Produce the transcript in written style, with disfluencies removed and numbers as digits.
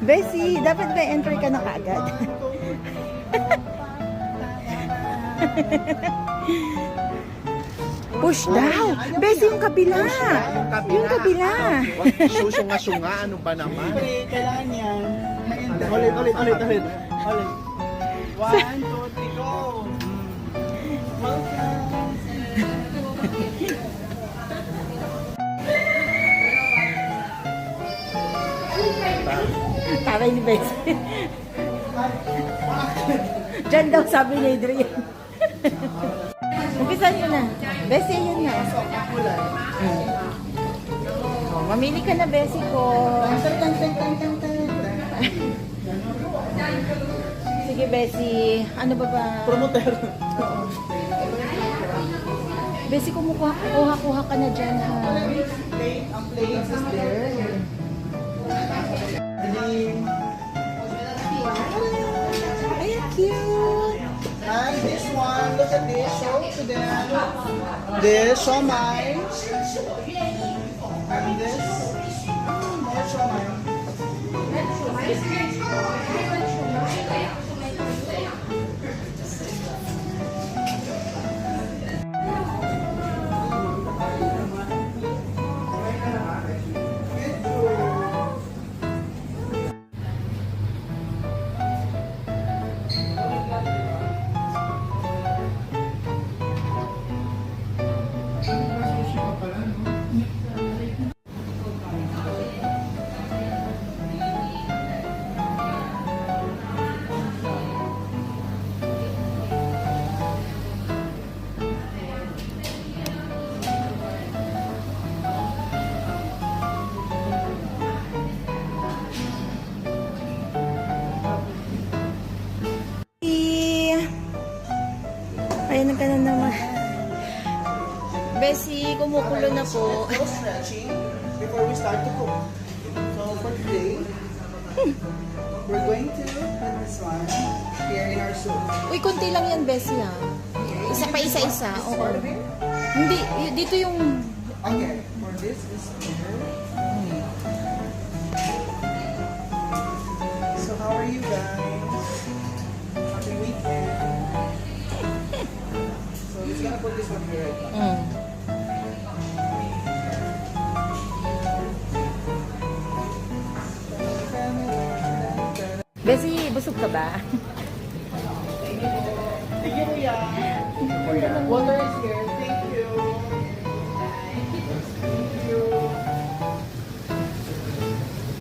Bessie, dapat ba enter ka na kaagad? Push daw. Bessie, yung kabila. Yung kabila. Susunga-sunga, ano ba naman? Kailangan yan. Ulit. 1, 2, 3, go! Taray ni Bessie. Diyan daw sabi ni Adrian. Umpisan nyo na. Bessie, yun na. Oh, mamili ka na, Bessie ko. Sige, Bessie. Ano ba ba? Promoter. Bessie, kuha ka na dyan, ha? Ang place is there. Ay, cute. And this one, look at this, show to them. This, siomai. And this, more siomai. Ayan ka na naman. Bessie, kumukulo na po. No stretching before we start to cook. So for today, we're going to put this one here in our soup. Uy, konti lang yan, Bessie, ha? Isa pa isa-isa. Oo. Hindi, dito yung... Okay, for this is here. So how are you guys? Happy weekend. So we're gonna put this one here right now. Bessie, busog ka ba? Sige, kuya. Water is here.